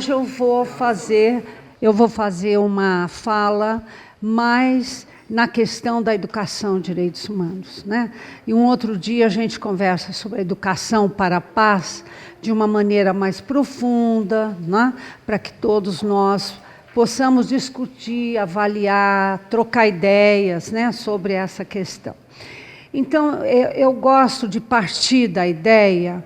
hoje eu vou fazer uma fala mais na questão da educação e direitos humanos, né? E um outro dia a gente conversa sobre a educação para a paz de uma maneira mais profunda, né? Para que todos nós possamos discutir, avaliar, trocar ideias, né? Sobre essa questão. Então, eu gosto de partir da ideia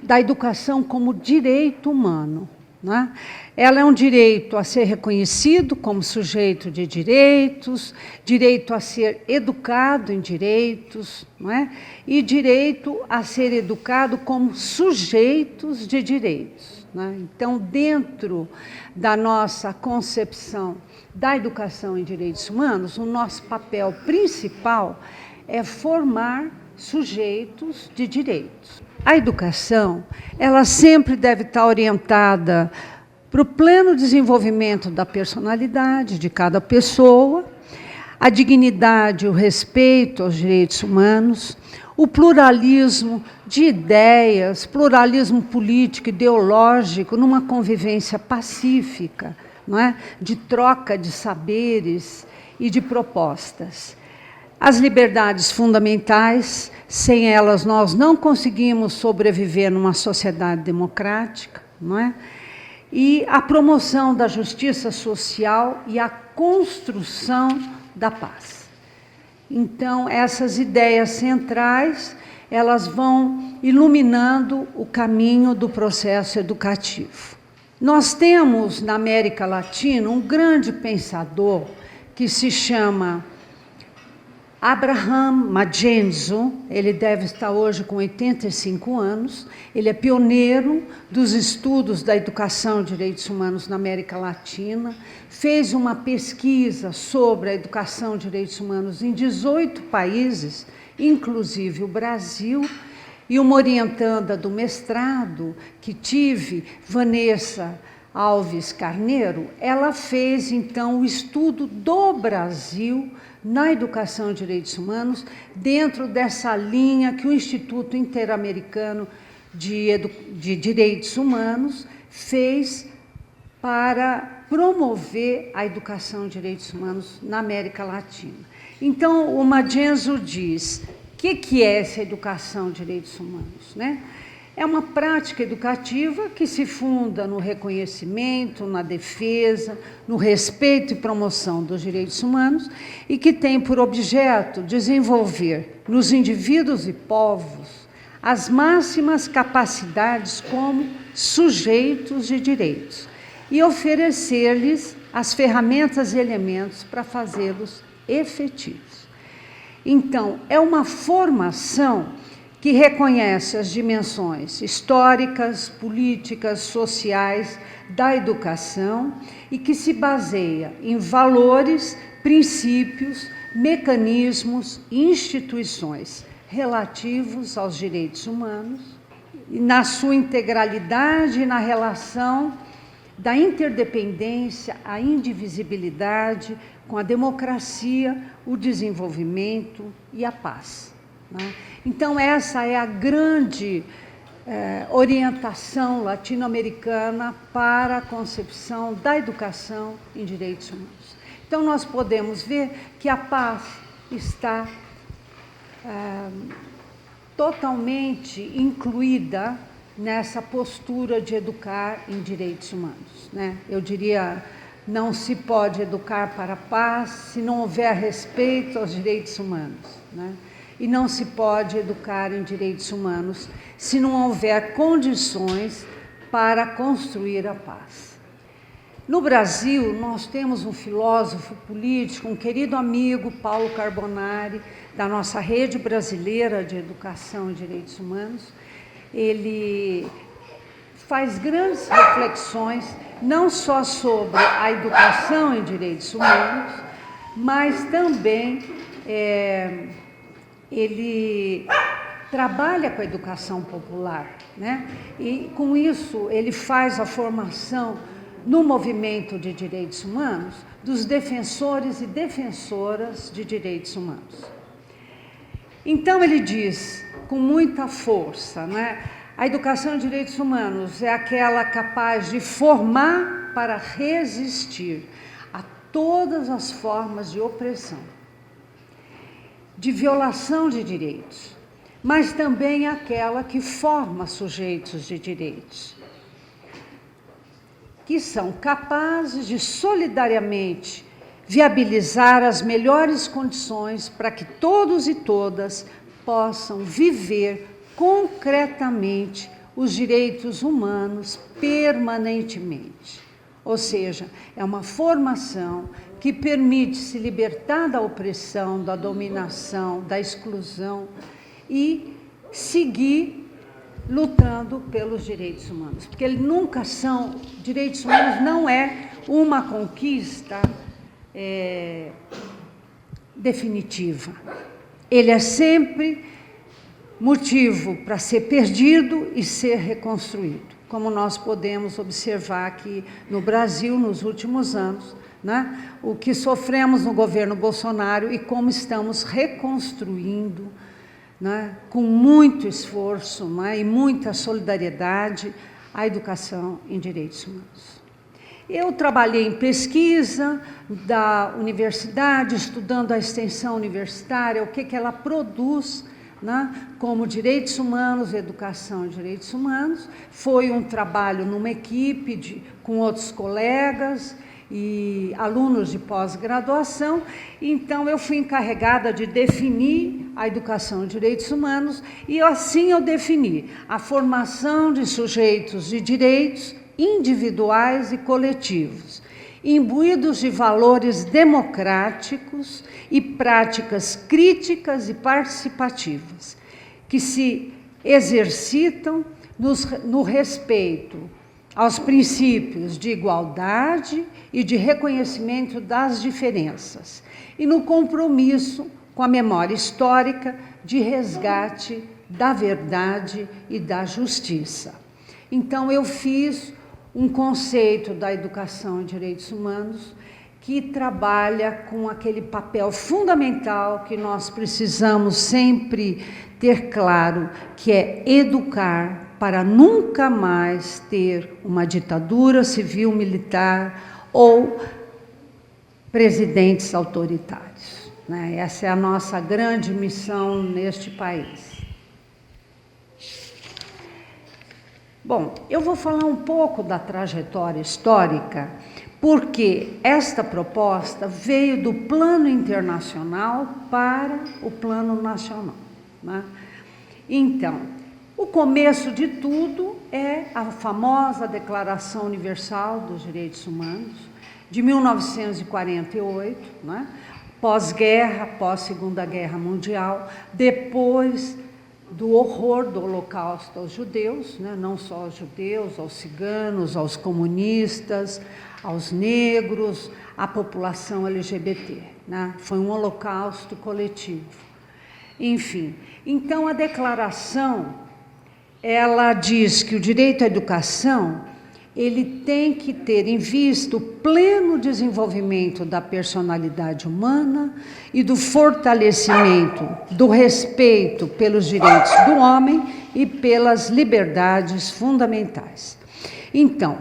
da educação como direito humano, né? Ela é um direito a ser reconhecido como sujeito de direitos, direito a ser educado em direitos, não é? E direito a ser educado como sujeitos de direitos, né? Então, dentro da nossa concepção da educação em direitos humanos, o nosso papel principal é formar sujeitos de direitos. A educação, ela sempre deve estar orientada para o pleno desenvolvimento da personalidade de cada pessoa, a dignidade, o respeito aos direitos humanos, o pluralismo de ideias, pluralismo político, ideológico, numa convivência pacífica, não é? De troca de saberes e de propostas. As liberdades fundamentais, sem elas nós não conseguimos sobreviver numa sociedade democrática, não é? E a promoção da justiça social e a construção da paz. Então, essas ideias centrais, elas vão iluminando o caminho do processo educativo. Nós temos, na América Latina, um grande pensador que se chama Abraham Mackenzie. Ele deve estar hoje com 85 anos, ele é pioneiro dos estudos da educação e direitos humanos na América Latina, fez uma pesquisa sobre a educação e direitos humanos em 18 países, inclusive o Brasil, e uma orientanda do mestrado que tive, Vanessa Alves Carneiro, ela fez então o estudo do Brasil na educação e direitos humanos, dentro dessa linha que o Instituto Interamericano de Direitos Humanos fez para promover a educação e direitos humanos na América Latina. Então, o Mackenzie diz, o que é essa educação e direitos humanos, né? É uma prática educativa que se funda no reconhecimento, na defesa, no respeito e promoção dos direitos humanos e que tem por objeto desenvolver nos indivíduos e povos as máximas capacidades como sujeitos de direitos e oferecer-lhes as ferramentas e elementos para fazê-los efetivos. Então, é uma formação que reconhece as dimensões históricas, políticas, sociais da educação e que se baseia em valores, princípios, mecanismos e instituições relativos aos direitos humanos, e na sua integralidade e na relação da interdependência, a indivisibilidade com a democracia, o desenvolvimento e a paz, né? Então, essa é a grande orientação latino-americana para a concepção da educação em direitos humanos. Então, nós podemos ver que a paz está totalmente incluída nessa postura de educar em direitos humanos, né? Eu diria, não se pode educar para a paz se não houver respeito aos direitos humanos, né? E não se pode educar em direitos humanos se não houver condições para construir a paz. No Brasil, nós temos um filósofo político, um querido amigo, Paulo Carbonari, da nossa rede brasileira de educação e direitos humanos. Ele faz grandes reflexões, não só sobre a educação em direitos humanos, mas também ele trabalha com a educação popular, né? E com isso ele faz a formação no movimento de direitos humanos dos defensores e defensoras de direitos humanos. Então ele diz com muita força, né? A educação em direitos humanos é aquela capaz de formar para resistir a todas as formas de opressão, de violação de direitos, mas também aquela que forma sujeitos de direitos, que são capazes de solidariamente viabilizar as melhores condições para que todos e todas possam viver concretamente os direitos humanos permanentemente. Ou seja, é uma formação que permite se libertar da opressão, da dominação, da exclusão e seguir lutando pelos direitos humanos. Porque eles nunca são, direitos humanos não é uma conquista definitiva. Ele é sempre motivo para ser perdido e ser reconstruído, como nós podemos observar aqui no Brasil nos últimos anos, né? O que sofremos no governo Bolsonaro e como estamos reconstruindo, né? Com muito esforço, né? E muita solidariedade a educação em direitos humanos. Eu trabalhei em pesquisa da universidade, estudando a extensão universitária, o que ela produz, né, como direitos humanos, educação e direitos humanos. Foi um trabalho numa equipe com outros colegas e alunos de pós-graduação. Então, eu fui encarregada de definir a educação e direitos humanos e assim eu defini a formação de sujeitos de direitos individuais e coletivos, imbuídos de valores democráticos e práticas críticas e participativas, que se exercitam no respeito aos princípios de igualdade e de reconhecimento das diferenças, e no compromisso com a memória histórica de resgate da verdade e da justiça. Então, eu fiz um conceito da educação em direitos humanos que trabalha com aquele papel fundamental que nós precisamos sempre ter claro, que é educar para nunca mais ter uma ditadura civil-militar ou presidentes autoritários, né? Essa é a nossa grande missão neste país. Bom, eu vou falar um pouco da trajetória histórica, porque esta proposta veio do plano internacional para o plano nacional, né? Então, o começo de tudo é a famosa Declaração Universal dos Direitos Humanos, de 1948, né? Pós-guerra, pós-Segunda Guerra Mundial, depois do horror do Holocausto aos judeus, né? Não só aos judeus, aos ciganos, aos comunistas, aos negros, à população LGBT, né? Foi um holocausto coletivo. Enfim, então a declaração, ela diz que o direito à educação, ele tem que ter em vista o pleno desenvolvimento da personalidade humana e do fortalecimento do respeito pelos direitos do homem e pelas liberdades fundamentais. Então,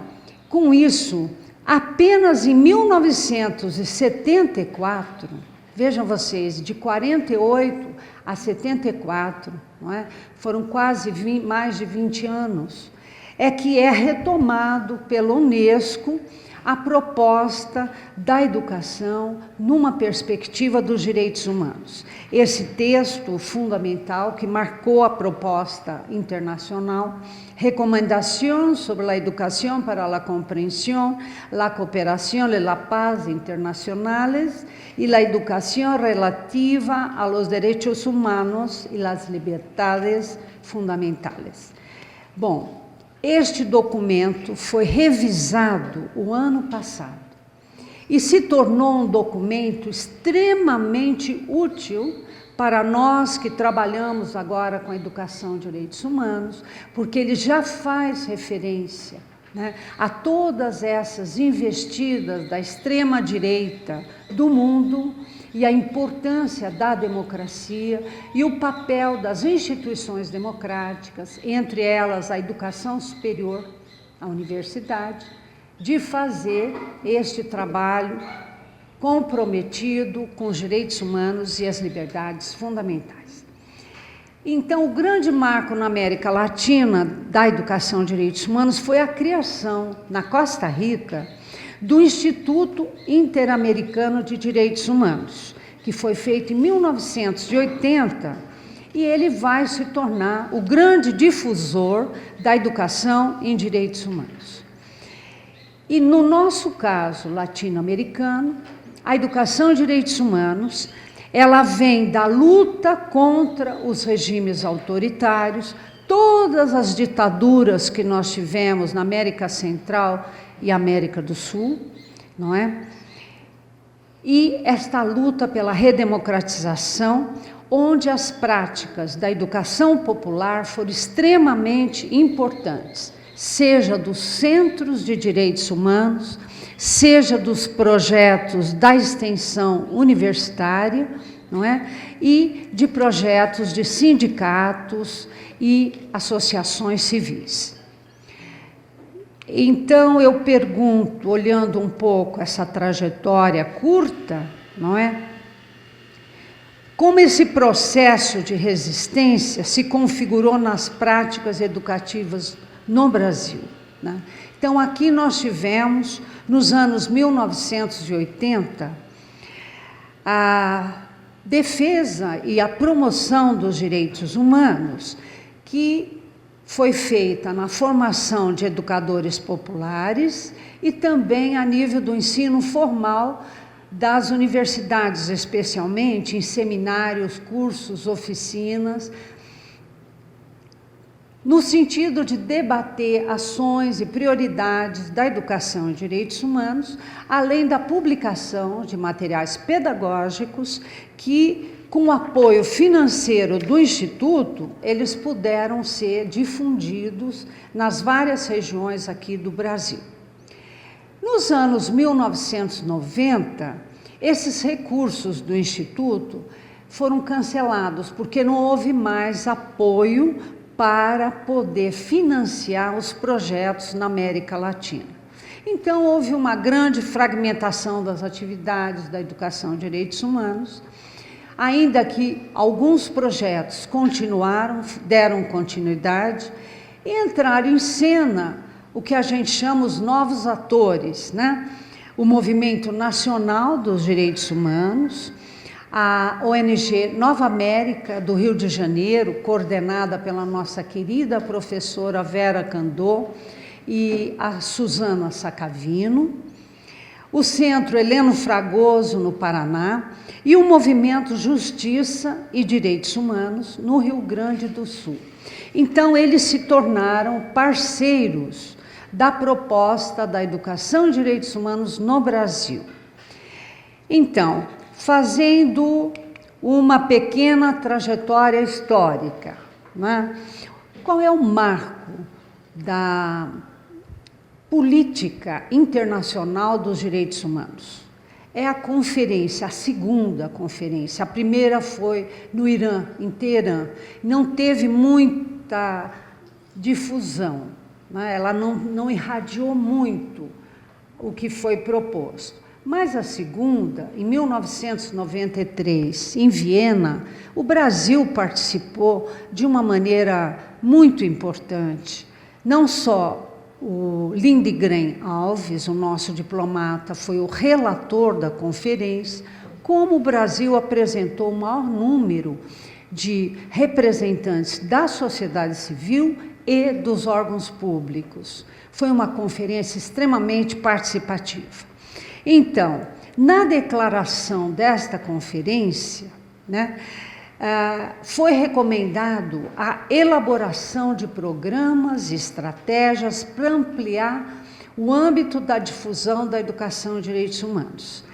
com isso, apenas em 1974, vejam vocês, de 48 a 74, não é? Foram quase mais de 20 anos, é que é retomado pela Unesco a proposta da educação numa perspectiva dos direitos humanos. Esse texto fundamental que marcou a proposta internacional, Recomendações sobre a educação para a compreensão, a cooperação e a paz internacionais e a educação relativa aos direitos humanos e as liberdades fundamentais. Bom, este documento foi revisado o ano passado e se tornou um documento extremamente útil para nós que trabalhamos agora com a educação e direitos humanos, porque ele já faz referência né, a todas essas investidas da extrema-direita do mundo e a importância da democracia e o papel das instituições democráticas, entre elas a educação superior, a universidade, de fazer este trabalho comprometido com os direitos humanos e as liberdades fundamentais. Então, o grande marco na América Latina da educação e direitos humanos foi a criação, na Costa Rica, do Instituto Interamericano de Direitos Humanos, que foi feito em 1980, e ele vai se tornar o grande difusor da educação em direitos humanos. E no nosso caso latino-americano, a educação em direitos humanos, ela vem da luta contra os regimes autoritários, todas as ditaduras que nós tivemos na América Central e América do Sul, não é? E esta luta pela redemocratização, onde as práticas da educação popular foram extremamente importantes, seja dos centros de direitos humanos, seja dos projetos da extensão universitária, não é? E de projetos de sindicatos e associações civis. Então, eu pergunto, olhando um pouco essa trajetória curta, não é? Como esse processo de resistência se configurou nas práticas educativas no Brasil, né? Então, aqui nós tivemos, nos anos 1980, a defesa e a promoção dos direitos humanos, que foi feita na formação de educadores populares e também a nível do ensino formal das universidades, especialmente em seminários, cursos, oficinas, no sentido de debater ações e prioridades da educação e direitos humanos, além da publicação de materiais pedagógicos que, com o apoio financeiro do Instituto, eles puderam ser difundidos nas várias regiões aqui do Brasil. Nos anos 1990, esses recursos do Instituto foram cancelados, porque não houve mais apoio para poder financiar os projetos na América Latina. Então, houve uma grande fragmentação das atividades da educação e direitos humanos, ainda que alguns projetos continuaram, deram continuidade, e entraram em cena o que a gente chama os novos atores, né? O Movimento Nacional dos Direitos Humanos, a ONG Nova América, do Rio de Janeiro, coordenada pela nossa querida professora Vera Candô e a Suzana Sacavino, o Centro Heleno Fragoso, no Paraná, e o Movimento Justiça e Direitos Humanos, no Rio Grande do Sul. Então, eles se tornaram parceiros da proposta da educação e direitos humanos no Brasil. Então, fazendo uma pequena trajetória histórica, né? Qual é o marco da política internacional dos direitos humanos? É a conferência, a segunda conferência. A primeira foi no Irã, em Teherã. Não teve muita difusão, né? Ela não irradiou muito o que foi proposto. Mas a segunda, em 1993, em Viena, o Brasil participou de uma maneira muito importante. Não só o Lindgren Alves, o nosso diplomata, foi o relator da conferência, como o Brasil apresentou o maior número de representantes da sociedade civil e dos órgãos públicos. Foi uma conferência extremamente participativa. Então, na declaração desta conferência, né, foi recomendado a elaboração de programas e estratégias para ampliar o âmbito da difusão da educação e direitos humanos.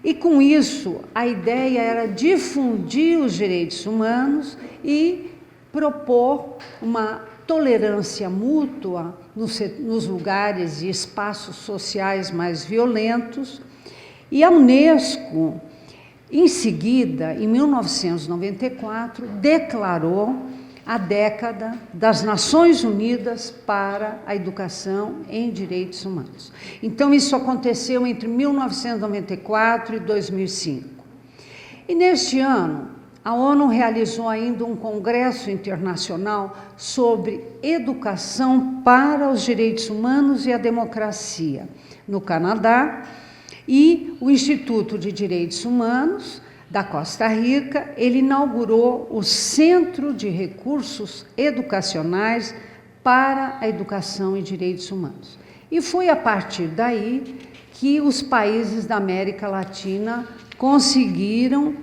E, com isso, a ideia era difundir os direitos humanos e propor uma tolerância mútua nos lugares e espaços sociais mais violentos. E a Unesco, em seguida, em 1994, declarou a década das Nações Unidas para a Educação em Direitos Humanos. Então, isso aconteceu entre 1994 e 2005. E neste ano, a ONU realizou ainda um congresso internacional sobre educação para os direitos humanos e a democracia, no Canadá, e o Instituto de Direitos Humanos da Costa Rica, ele inaugurou o Centro de Recursos Educacionais para a Educação e Direitos Humanos. E foi a partir daí que os países da América Latina conseguiram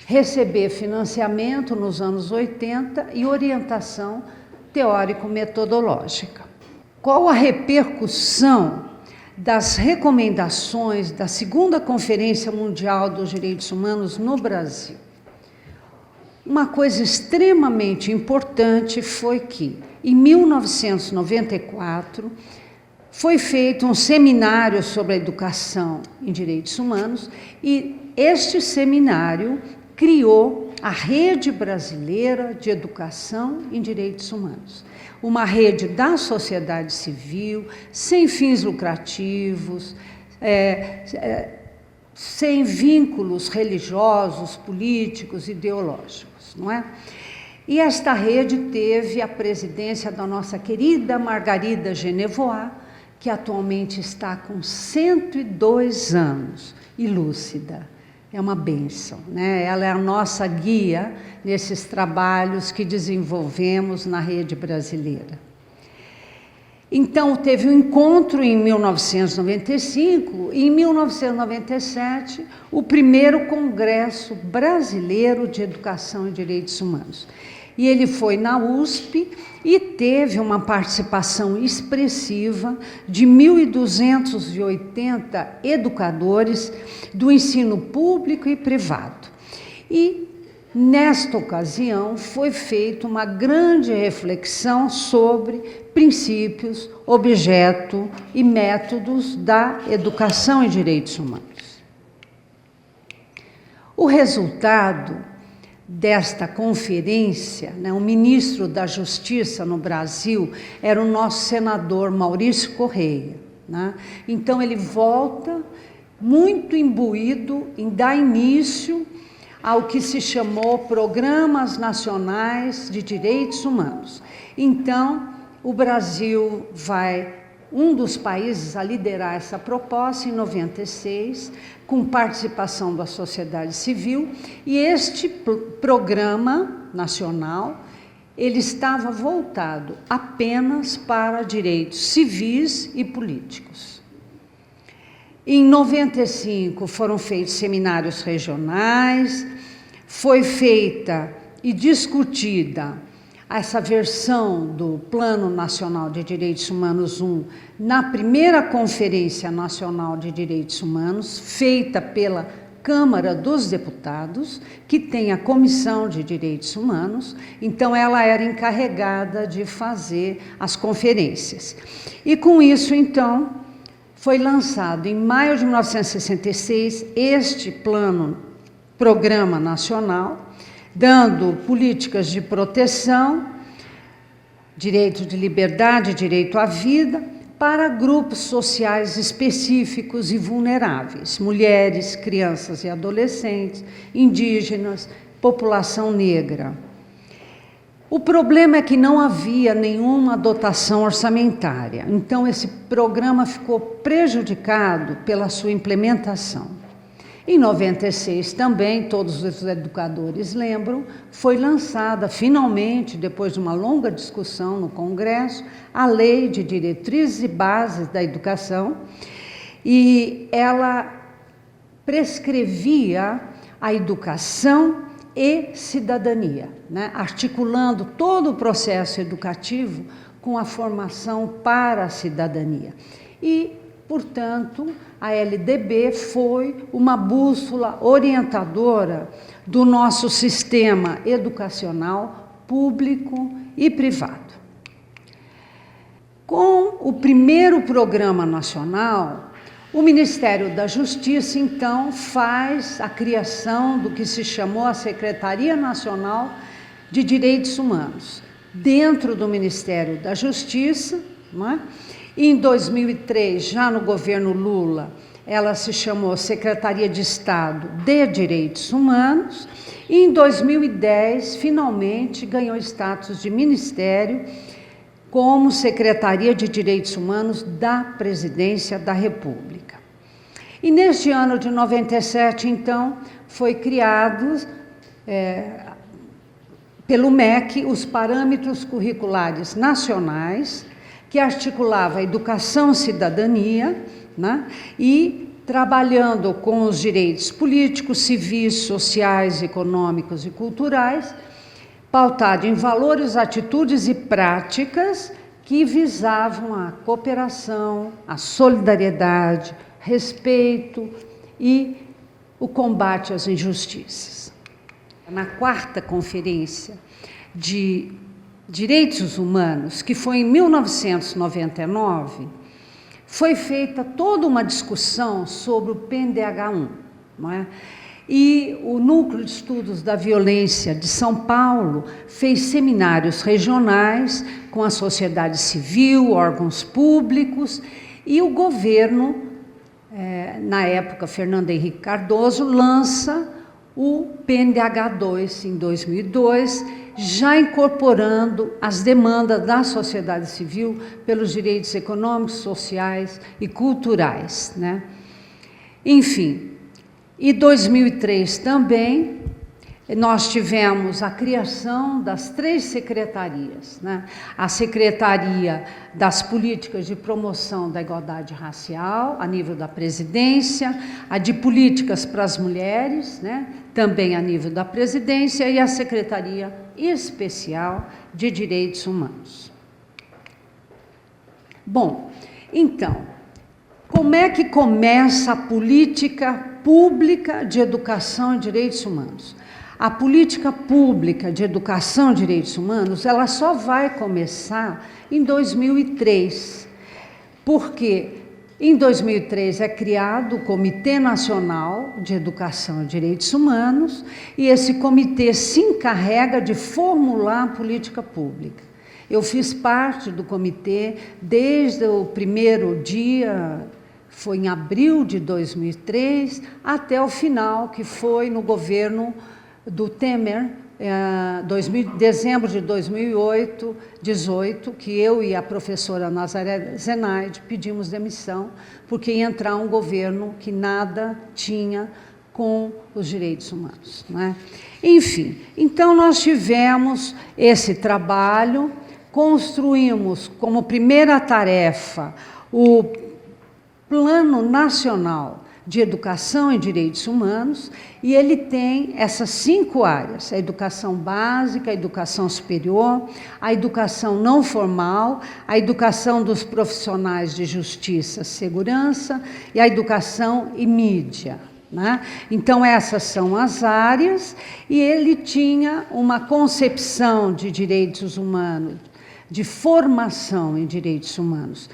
receber financiamento nos anos 80 e orientação teórico-metodológica. Qual a repercussão das recomendações da Segunda Conferência Mundial dos Direitos Humanos no Brasil? Uma coisa extremamente importante foi que, em 1994, foi feito um seminário sobre a educação em direitos humanos e este seminário criou a Rede Brasileira de Educação em Direitos Humanos, uma rede da sociedade civil, sem fins lucrativos, sem vínculos religiosos, políticos, ideológicos, não é? E esta rede teve a presidência da nossa querida Margarida Genevois, que atualmente está com 102 anos e lúcida. É uma bênção, né? Ela é a nossa guia nesses trabalhos que desenvolvemos na rede brasileira. Então, teve um encontro em 1995 e em 1997 o primeiro Congresso Brasileiro de Educação e Direitos Humanos. E ele foi na USP e teve uma participação expressiva de 1.280 educadores do ensino público e privado. E, nesta ocasião, foi feita uma grande reflexão sobre princípios, objeto e métodos da educação e direitos humanos. O resultado desta conferência, né, o ministro da Justiça no Brasil era o nosso senador Maurício Correia, né? Então, ele volta muito imbuído em dar início ao que se chamou Programas Nacionais de Direitos Humanos. Então, o Brasil vai, um dos países a liderar essa proposta em 96, com participação da sociedade civil, e este programa nacional, ele estava voltado apenas para direitos civis e políticos. Em 95 foram feitos seminários regionais, foi feita e discutida essa versão do Plano Nacional de Direitos Humanos 1 na primeira Conferência Nacional de Direitos Humanos, feita pela Câmara dos Deputados, que tem a Comissão de Direitos Humanos, então ela era encarregada de fazer as conferências. E com isso, então, foi lançado em maio de 1966 este programa nacional, dando políticas de proteção, direito de liberdade, direito à vida, para grupos sociais específicos e vulneráveis, mulheres, crianças e adolescentes, indígenas, população negra. O problema é que não havia nenhuma dotação orçamentária, então esse programa ficou prejudicado pela sua implementação. Em 96 também, todos os educadores lembram, foi lançada finalmente, depois de uma longa discussão no Congresso, a Lei de Diretrizes e Bases da Educação, e ela prescrevia a educação e cidadania, né? Articulando todo o processo educativo com a formação para a cidadania. E, portanto, a LDB foi uma bússola orientadora do nosso sistema educacional público e privado. Com o primeiro programa nacional, o Ministério da Justiça, então, faz a criação do que se chamou a Secretaria Nacional de Direitos Humanos. Dentro do Ministério da Justiça, não é? Em 2003, já no governo Lula, ela se chamou Secretaria de Estado de Direitos Humanos, e em 2010, finalmente, ganhou status de ministério como Secretaria de Direitos Humanos da Presidência da República. E neste ano de 97, então, foi criado pelo MEC os parâmetros curriculares nacionais, que articulava a educação cidadania, né, e trabalhando com os direitos políticos, civis, sociais, econômicos e culturais, pautado em valores, atitudes e práticas que visavam a cooperação, a solidariedade, respeito e o combate às injustiças. Na quarta conferência de Direitos Humanos, que foi em 1999, foi feita toda uma discussão sobre o PNDH-1, não é? E o Núcleo de Estudos da Violência de São Paulo fez seminários regionais com a sociedade civil, órgãos públicos, e o governo, na época, Fernando Henrique Cardoso, lança o PNDH2 em 2002, já incorporando as demandas da sociedade civil pelos direitos econômicos, sociais e culturais, né? Enfim, em 2003 também, nós tivemos a criação das 3 secretarias, né? A Secretaria das Políticas de Promoção da Igualdade Racial, a nível da presidência, a de Políticas para as Mulheres, né? Também a nível da presidência, e a Secretaria Especial de Direitos Humanos. Bom, então, como é que começa a política pública de educação e direitos humanos? A política pública de educação e direitos humanos, ela só vai começar em 2003, porque em 2003 é criado o Comitê Nacional de Educação e Direitos Humanos, e esse comitê se encarrega de formular a política pública. Eu fiz parte do comitê desde o primeiro dia, foi em abril de 2003, até o final, que foi no governo do Temer, dezembro de 2008, 18, que eu e a professora Nazaré Zenaide pedimos demissão, porque ia entrar um governo que nada tinha com os direitos humanos, né? Enfim, então nós tivemos esse trabalho, construímos como primeira tarefa o Plano Nacional de Educação e Direitos Humanos, e ele tem essas 5 áreas: a educação básica, a educação superior, a educação não formal, a educação dos profissionais de justiça, segurança e a educação e mídia, né? Então, essas são as áreas, e ele tinha uma concepção de direitos humanos, de formação em direitos humanos,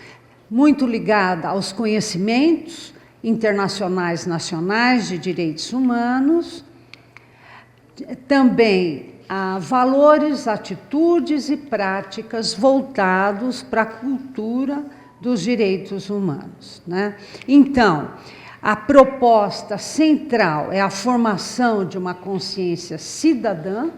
muito ligada aos conhecimentos internacionais, nacionais de direitos humanos, também a valores, atitudes e práticas voltados para a cultura dos direitos humanos, né? Então, a proposta central é a formação de uma consciência cidadã,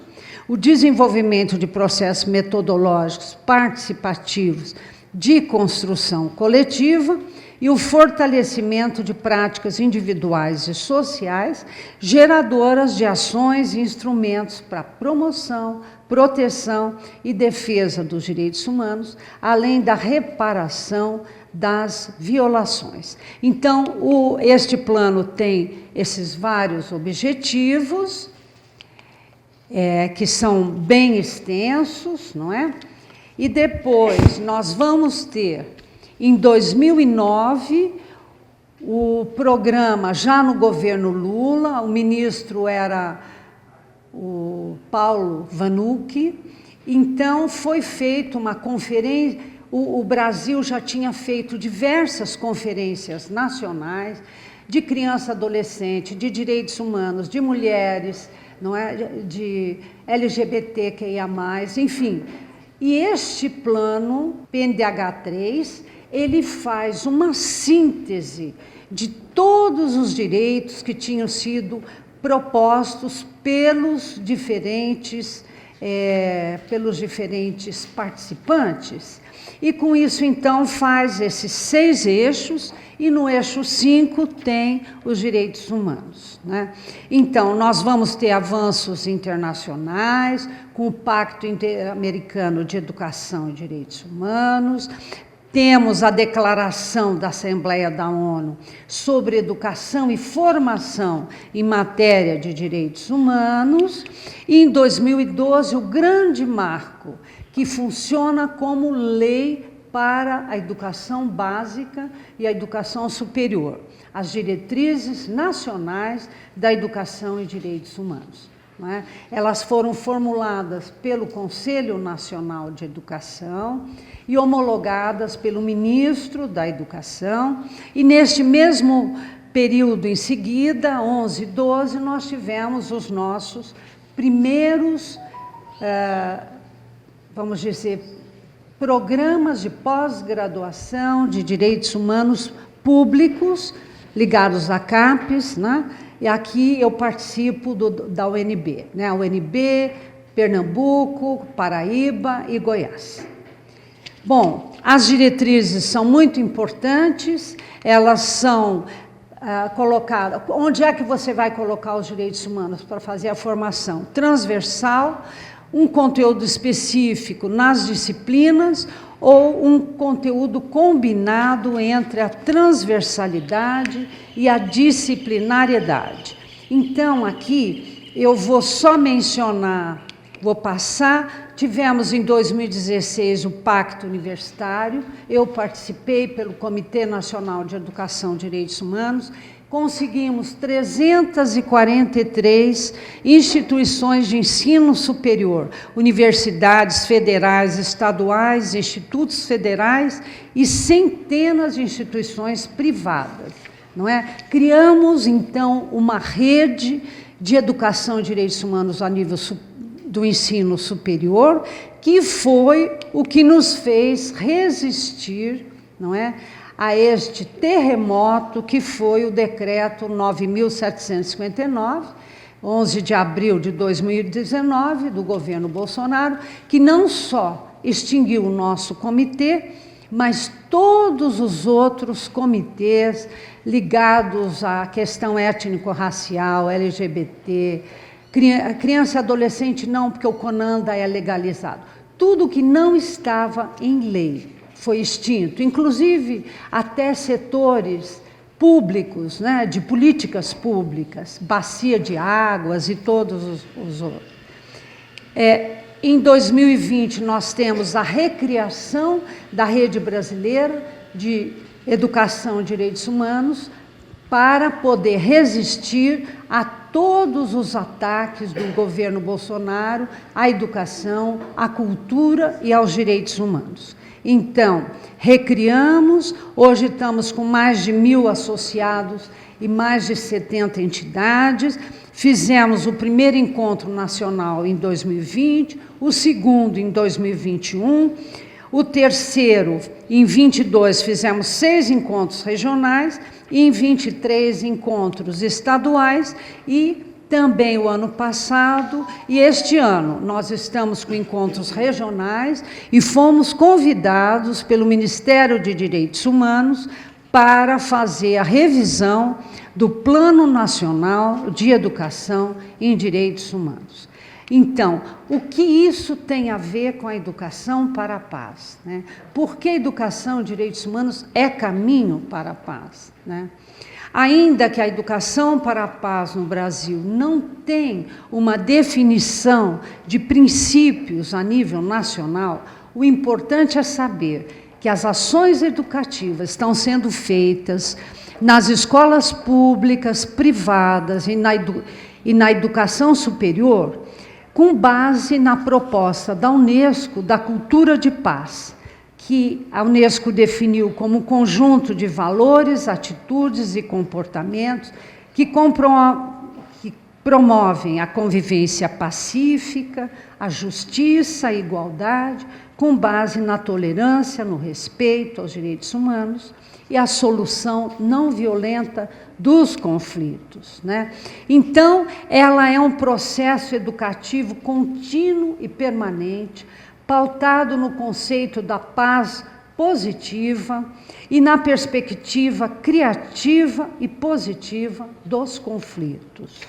o desenvolvimento de processos metodológicos participativos de construção coletiva e o fortalecimento de práticas individuais e sociais, geradoras de ações e instrumentos para promoção, proteção e defesa dos direitos humanos, além da reparação das violações. Então, este plano tem esses vários objetivos, que são bem extensos, não é? E depois nós vamos ter, em 2009, o programa, já no governo Lula, o ministro era o Paulo Vanucci, então foi feita uma conferência, o Brasil já tinha feito diversas conferências nacionais de criança e adolescente, de direitos humanos, de mulheres, não é? De LGBTQIA+, enfim. E este plano, PNDH3, ele faz uma síntese de todos os direitos que tinham sido propostos pelos diferentes participantes. E com isso, então, faz esses 6 eixos, e no eixo 5 tem os direitos humanos, né? Então, nós vamos ter avanços internacionais, com o Pacto Interamericano de Educação e Direitos Humanos, temos a declaração da Assembleia da ONU sobre educação e formação em matéria de direitos humanos, e em 2012 o grande marco que funciona como lei para a educação básica e a educação superior, as diretrizes nacionais da educação e direitos humanos. Não é? Elas foram formuladas pelo Conselho Nacional de Educação e homologadas pelo ministro da Educação, e neste mesmo período em seguida, 11 e 12, nós tivemos os nossos primeiros, vamos dizer, programas de pós-graduação de direitos humanos públicos, ligados à CAPES, né? E aqui eu participo da UNB, né? UNB, Pernambuco, Paraíba e Goiás. Bom, as diretrizes são muito importantes, elas são colocadas... Onde é que você vai colocar os direitos humanos para fazer a formação? Transversal, um conteúdo específico nas disciplinas ou um conteúdo combinado entre a transversalidade e a disciplinariedade. Então, aqui, eu vou só mencionar, vou passar, tivemos em 2016 o Pacto Universitário, eu participei pelo Comitê Nacional de Educação e Direitos Humanos, conseguimos 343 instituições de ensino superior, universidades federais, estaduais, institutos federais e centenas de instituições privadas, não é? Criamos, então, uma rede de educação e direitos humanos a nível do ensino superior, que foi o que nos fez resistir, não é, a este terremoto que foi o decreto 9.759, 11 de abril de 2019, do governo Bolsonaro, que não só extinguiu o nosso comitê, mas todos os outros comitês ligados à questão étnico-racial, LGBT, criança e adolescente não, porque o CONANDA é legalizado. Tudo que não estava em lei foi extinto, inclusive até setores públicos, né, de políticas públicas, bacia de águas e todos os outros. Em 2020, nós temos a recriação da Rede Brasileira de Educação e Direitos Humanos para poder resistir a todos os ataques do governo Bolsonaro à educação, à cultura e aos direitos humanos. Então, recriamos, hoje estamos com mais de 1.000 associados e mais de 70 entidades, fizemos o primeiro encontro nacional em 2020, o segundo em 2021, o terceiro, em 22, fizemos 6 encontros regionais, e em 23 encontros estaduais, e também o ano passado, e este ano nós estamos com encontros regionais e fomos convidados pelo Ministério de Direitos Humanos para fazer a revisão do Plano Nacional de Educação em Direitos Humanos. Então, o que isso tem a ver com a educação para a paz, né? Porque a educação e direitos humanos é caminho para a paz, né? Ainda que a educação para a paz no Brasil não tem uma definição de princípios a nível nacional, o importante é saber que as ações educativas estão sendo feitas nas escolas públicas, privadas e na educação superior, com base na proposta da Unesco da cultura de paz, que a Unesco definiu como um conjunto de valores, atitudes e comportamentos que promovem a convivência pacífica, a justiça, a igualdade, com base na tolerância, no respeito aos direitos humanos e a solução não violenta dos conflitos, né? Então, ela é um processo educativo contínuo e permanente, pautado no conceito da paz positiva e na perspectiva criativa e positiva dos conflitos.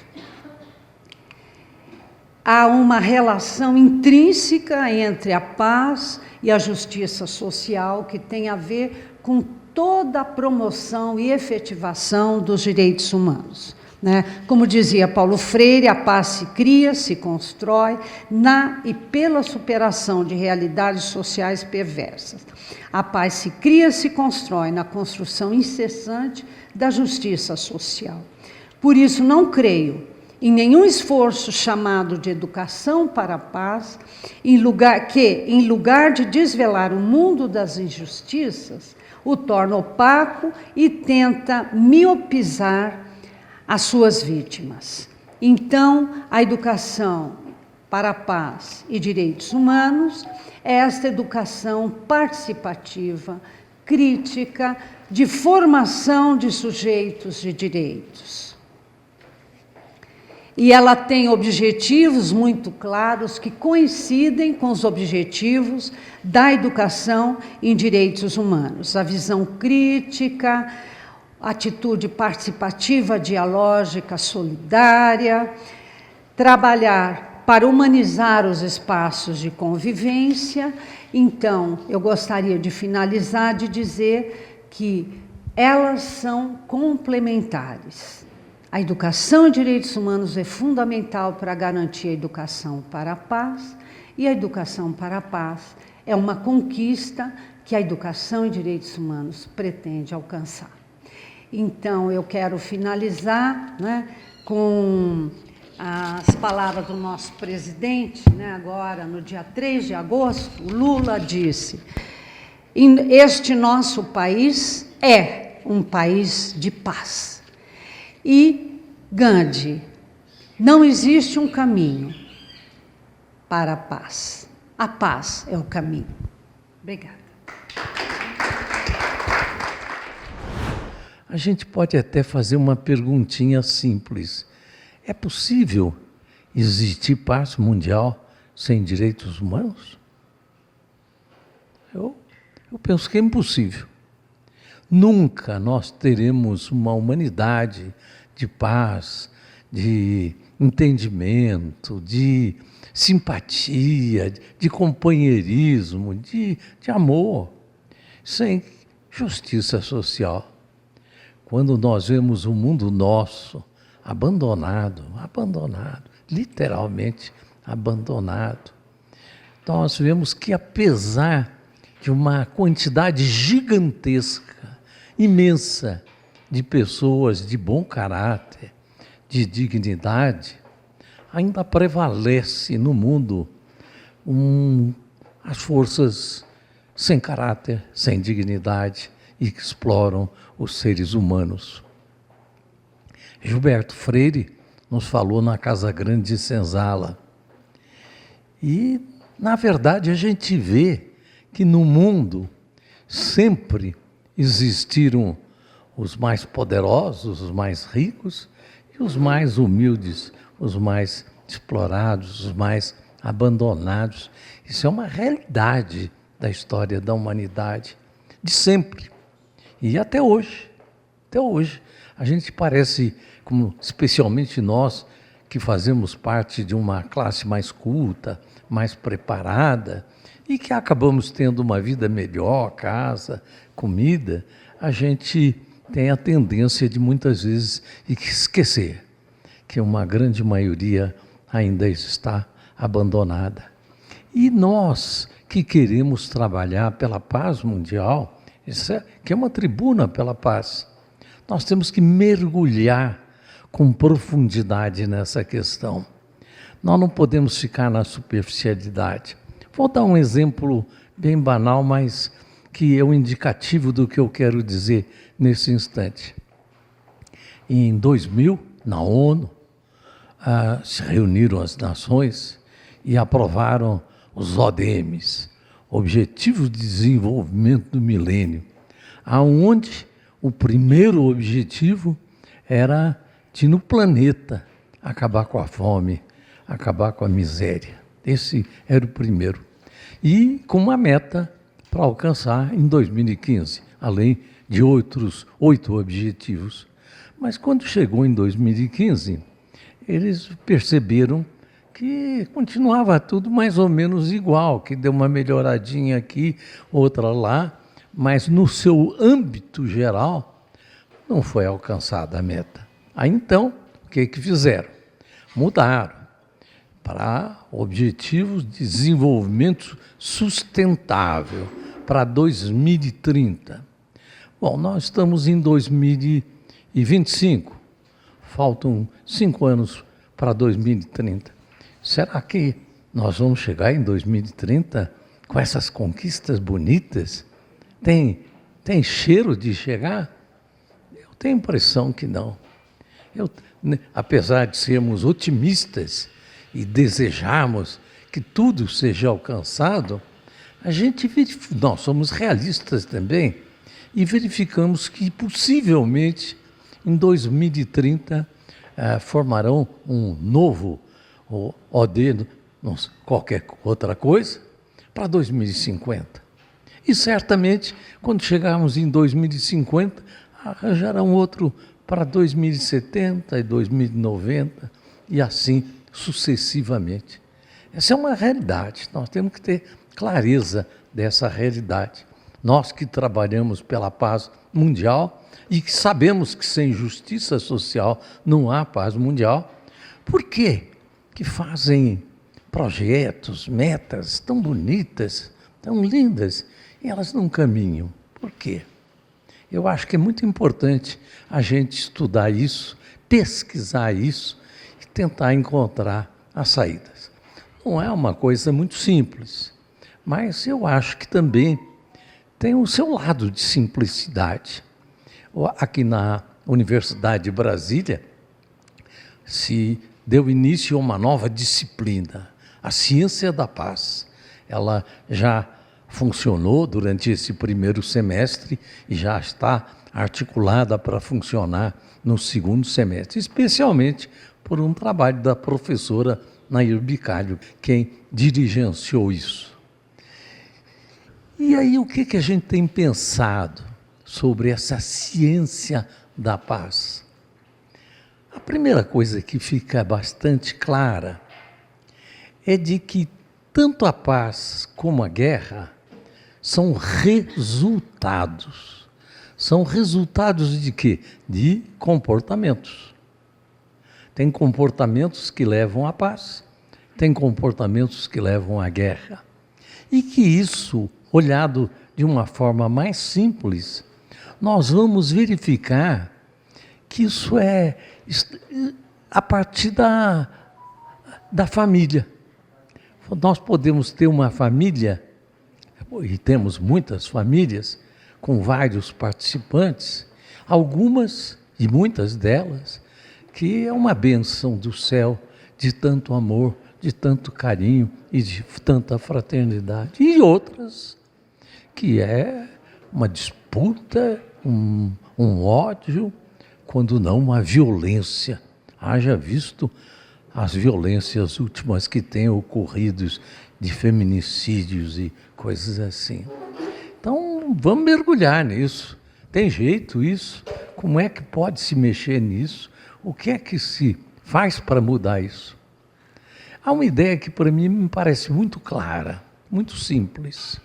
Há uma relação intrínseca entre a paz e a justiça social que tem a ver com toda a promoção e efetivação dos direitos humanos, né? Como dizia Paulo Freire, a paz se cria, se constrói na e pela superação de realidades sociais perversas. A paz se cria, se constrói na construção incessante da justiça social. Por isso, não creio em nenhum esforço chamado de educação para a paz, em lugar de desvelar o mundo das injustiças, o torna opaco e tenta miopizar as suas vítimas. Então, a educação para a paz e direitos humanos é esta educação participativa, crítica, de formação de sujeitos de direitos. E ela tem objetivos muito claros que coincidem com os objetivos da educação em direitos humanos. A visão crítica, atitude participativa, dialógica, solidária, trabalhar para humanizar os espaços de convivência. Então, eu gostaria de finalizar de dizer que elas são complementares. A educação em direitos humanos é fundamental para garantir a educação para a paz, e a educação para a paz é uma conquista que a educação em direitos humanos pretende alcançar. Então, eu quero finalizar, né, com as palavras do nosso presidente, né, agora, no dia 3 de agosto, o Lula disse: este nosso país é um país de paz. E Gandhi: não existe um caminho para a paz é o caminho. Obrigada. A gente pode até fazer uma perguntinha simples. É possível existir paz mundial sem direitos humanos? Eu penso que é impossível. Nunca nós teremos uma humanidade de paz, de entendimento, de simpatia, de companheirismo, de amor, sem justiça social. Quando nós vemos o mundo nosso abandonado, literalmente abandonado, nós vemos que, apesar de uma quantidade gigantesca, imensa, de pessoas de bom caráter, de dignidade, ainda prevalece no mundo as forças sem caráter, sem dignidade e que exploram os seres humanos. Gilberto Freire nos falou na Casa Grande de Senzala. E, na verdade, a gente vê que no mundo sempre existiram os mais poderosos, os mais ricos e os mais humildes, os mais explorados, os mais abandonados. Isso é uma realidade da história da humanidade, de sempre. E até hoje. A gente parece, como especialmente nós, que fazemos parte de uma classe mais culta, mais preparada, e que acabamos tendo uma vida melhor, casa, comida, a gente tem a tendência de muitas vezes esquecer que uma grande maioria ainda está abandonada. E nós que queremos trabalhar pela paz mundial, que é uma tribuna pela paz, nós temos que mergulhar com profundidade nessa questão. Nós não podemos ficar na superficialidade. Vou dar um exemplo bem banal, mas que é um indicativo do que eu quero dizer nesse instante. Em 2000, na ONU, se reuniram as nações e aprovaram os ODMs, Objetivos de Desenvolvimento do Milênio, aonde o primeiro objetivo era de, no planeta, acabar com a fome, acabar com a miséria. Esse era o primeiro. E com uma meta para alcançar em 2015, além de outros 8 objetivos. Mas quando chegou em 2015, eles perceberam que continuava tudo mais ou menos igual, que deu uma melhoradinha aqui, outra lá, mas no seu âmbito geral não foi alcançada a meta. Aí então, o que fizeram? Mudaram para Objetivos de Desenvolvimento Sustentável para 2030. Bom, nós estamos em 2025, faltam 5 anos para 2030. Será que nós vamos chegar em 2030 com essas conquistas bonitas? Tem cheiro de chegar? Eu tenho a impressão que não. Apesar de sermos otimistas e desejarmos que tudo seja alcançado, nós somos realistas também e verificamos que possivelmente em 2030 formarão um novo OD, qualquer outra coisa, para 2050. E certamente, quando chegarmos em 2050, arranjarão outro para 2070 e 2090, e assim sucessivamente. Essa é uma realidade, nós temos que ter clareza dessa realidade. Nós que trabalhamos pela paz mundial e que sabemos que sem justiça social não há paz mundial, por quê que fazem projetos, metas tão bonitas, tão lindas, e elas não caminham? Por quê? Eu acho que é muito importante a gente estudar isso, pesquisar isso e tentar encontrar as saídas. Não é uma coisa muito simples, mas eu acho que também tem o seu lado de simplicidade. Aqui na Universidade de Brasília se deu início a uma nova disciplina, a Ciência da Paz. Ela já funcionou durante esse primeiro semestre e já está articulada para funcionar no segundo semestre, especialmente por um trabalho da professora Nair Bicalho, quem dirigenciou isso. E aí, o que a gente tem pensado sobre essa ciência da paz? A primeira coisa que fica bastante clara é de que tanto a paz como a guerra são resultados. São resultados de quê? De comportamentos. Tem comportamentos que levam à paz, tem comportamentos que levam à guerra. E que isso, olhado de uma forma mais simples, nós vamos verificar que isso é a partir da família. Nós podemos ter uma família, e temos muitas famílias, com vários participantes, algumas e muitas delas, que é uma bênção do céu, de tanto amor, de tanto carinho e de tanta fraternidade. E outras que é uma disputa, um ódio, quando não uma violência. Haja visto as violências últimas que têm ocorrido de feminicídios e coisas assim. Então, vamos mergulhar nisso. Tem jeito isso? Como é que pode se mexer nisso? O que é que se faz para mudar isso? Há uma ideia que para mim me parece muito clara, muito simples,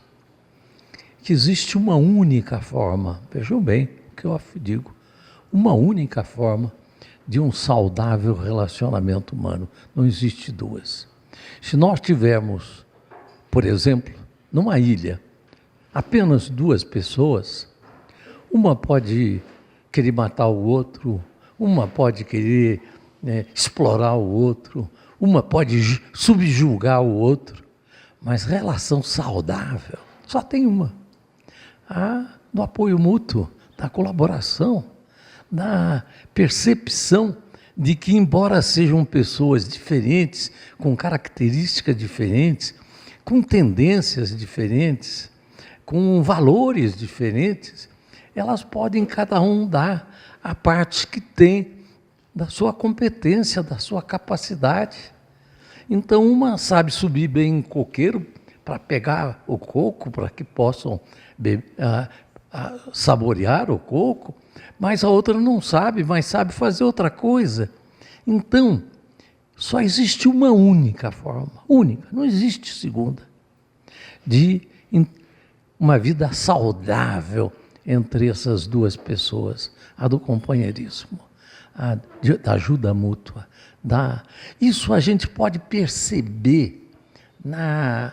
que existe uma única forma, vejam bem o que eu digo, uma única forma de um saudável relacionamento humano. Não existe duas. Se nós tivermos, por exemplo, numa ilha, apenas 2 pessoas, uma pode querer matar o outro, uma pode querer explorar o outro, uma pode subjugar o outro, mas relação saudável Só tem uma. A do apoio mútuo, da colaboração, da percepção de que, embora sejam pessoas diferentes, com características diferentes, com tendências diferentes, com valores diferentes, elas podem cada um dar a parte que tem da sua competência, da sua capacidade. Então, uma sabe subir bem em coqueiro para pegar o coco, para que possam saborear o coco, mas a outra não sabe, mas sabe fazer outra coisa. Então, só existe uma única forma, única, não existe segunda, de uma vida saudável entre essas duas pessoas, a do companheirismo, da ajuda mútua. Isso a gente pode perceber na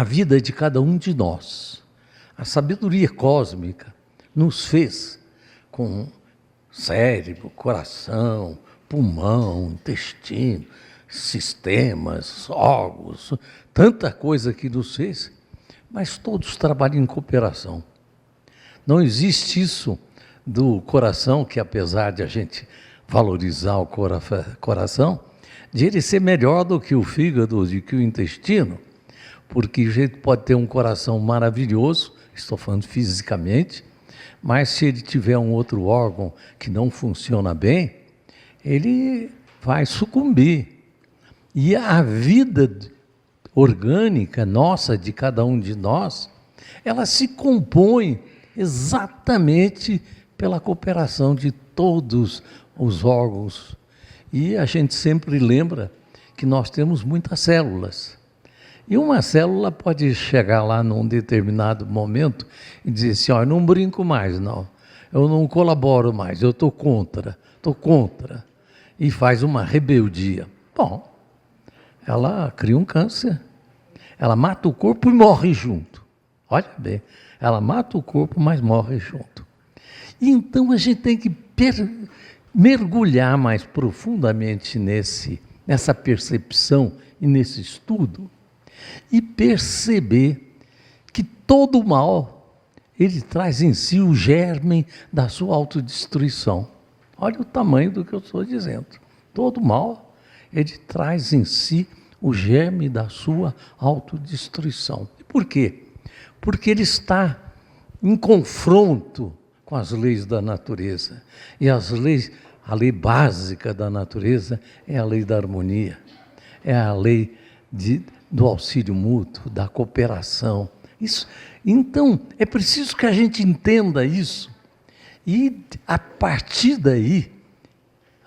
vida de cada um de nós. A sabedoria cósmica nos fez com cérebro, coração, pulmão, intestino, sistemas, órgãos, tanta coisa que nos fez, mas todos trabalham em cooperação. Não existe isso do coração, que apesar de a gente valorizar o coração, de ele ser melhor do que o fígado, do que o intestino, porque a gente pode ter um coração maravilhoso, estou falando fisicamente, mas se ele tiver um outro órgão que não funciona bem, ele vai sucumbir. E a vida orgânica nossa, de cada um de nós, ela se compõe exatamente pela cooperação de todos os órgãos. E a gente sempre lembra que nós temos muitas células. E uma célula pode chegar lá num determinado momento e dizer assim, eu não brinco mais, não. Eu não colaboro mais, eu estou contra. E faz uma rebeldia. Bom, ela cria um câncer. Ela mata o corpo e morre junto. Olha bem, ela mata o corpo, mas morre junto. E então a gente tem que mergulhar mais profundamente nessa percepção e nesse estudo e perceber que todo mal, ele traz em si o germe da sua autodestruição. Olha o tamanho do que eu estou dizendo. Todo mal, ele traz em si o germe da sua autodestruição. E por quê? Porque ele está em confronto com as leis da natureza. E a lei básica da natureza é a lei da harmonia, é a lei do auxílio mútuo, da cooperação. Então, é preciso que a gente entenda isso. E, a partir daí,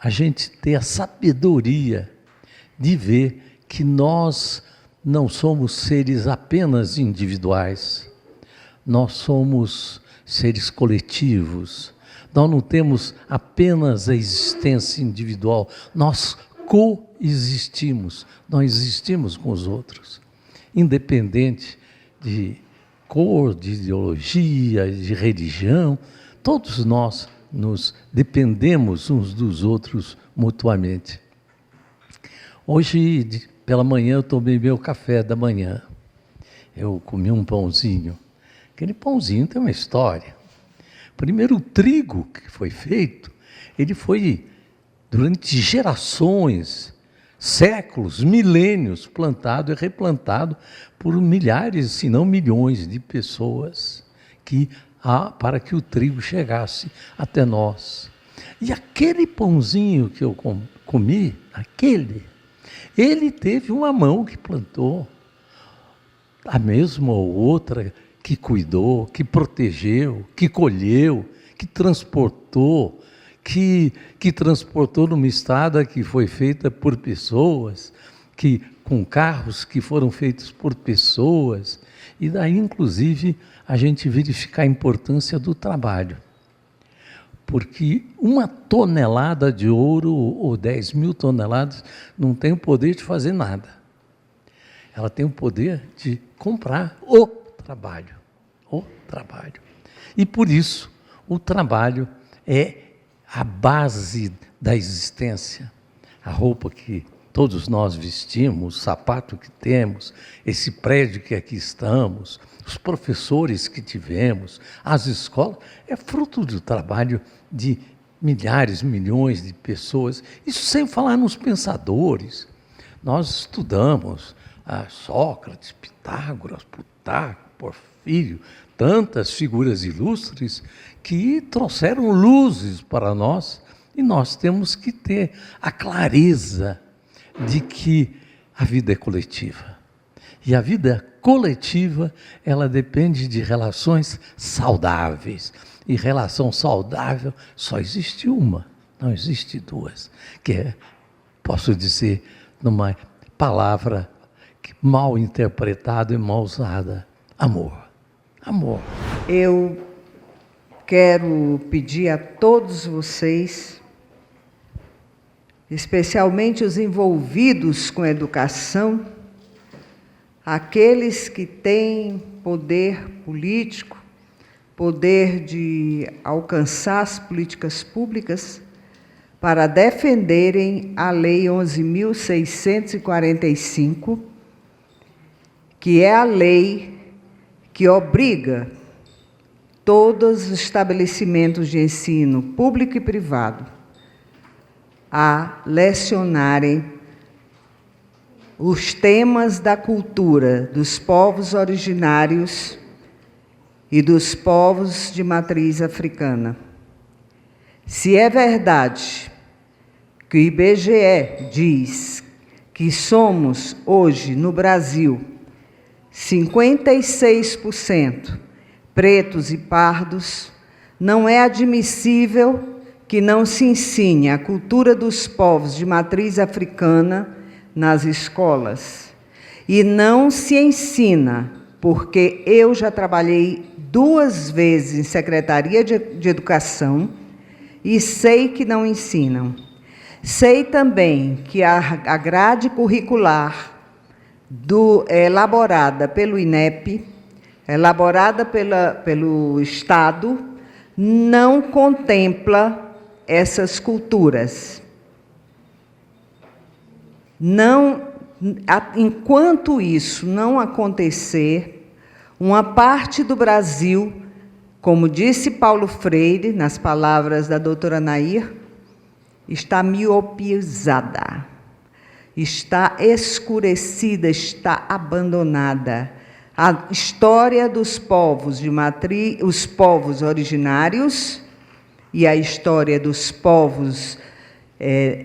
a gente ter a sabedoria de ver que nós não somos seres apenas individuais, nós somos seres coletivos, nós não temos apenas a existência individual, nós coexistimos, nós existimos com os outros, independente de cor, de ideologia, de religião, todos nós nos dependemos uns dos outros mutuamente. Hoje, pela manhã, eu tomei meu café da manhã. Eu comi um pãozinho. Aquele pãozinho tem uma história. Primeiro, o trigo que foi feito, ele foi, durante gerações, séculos, milênios, plantado e replantado por milhares, se não milhões de pessoas, para que o trigo chegasse até nós. E aquele pãozinho que eu comi, ele teve uma mão que plantou, a mesma ou outra que cuidou, que protegeu, que colheu, que transportou, que transportou numa estrada que foi feita por pessoas, com carros que foram feitos por pessoas, e daí, inclusive, a gente verificar a importância do trabalho. Porque 1 tonelada de ouro ou 10.000 toneladas não tem o poder de fazer nada. Ela tem o poder de comprar o trabalho. E por isso, o trabalho é a base da existência. A roupa que todos nós vestimos, o sapato que temos, esse prédio que aqui estamos, os professores que tivemos, as escolas, é fruto do trabalho de milhares, milhões de pessoas. Isso sem falar nos pensadores. Nós estudamos Sócrates, Pitágoras, Plutarco, Porfírio, tantas figuras ilustres que trouxeram luzes para nós, e nós temos que ter a clareza de que a vida é coletiva. E a vida coletiva, ela depende de relações saudáveis. E relação saudável só existe uma, não existe duas. Que é, posso dizer, numa palavra mal interpretada e mal usada, amor. Amor. Eu quero pedir a todos vocês, especialmente os envolvidos com educação, aqueles que têm poder político, poder de alcançar as políticas públicas, para defenderem a Lei 11.645, que é a lei que obriga todos os estabelecimentos de ensino público e privado a lecionarem os temas da cultura dos povos originários e dos povos de matriz africana. Se é verdade que o IBGE diz que somos, hoje, no Brasil, 56% pretos e pardos, não é admissível que não se ensine a cultura dos povos de matriz africana nas escolas. E não se ensina, porque eu já trabalhei 2 vezes em Secretaria de Educação e sei que não ensinam. Sei também que a grade curricular elaborada pelo INEP, elaborada pelo Estado, não contempla essas culturas. Enquanto isso não acontecer, uma parte do Brasil, como disse Paulo Freire, nas palavras da doutora Nair, está miopizada, está escurecida, está abandonada. A história dos povos de matriz, os povos originários e a história dos povos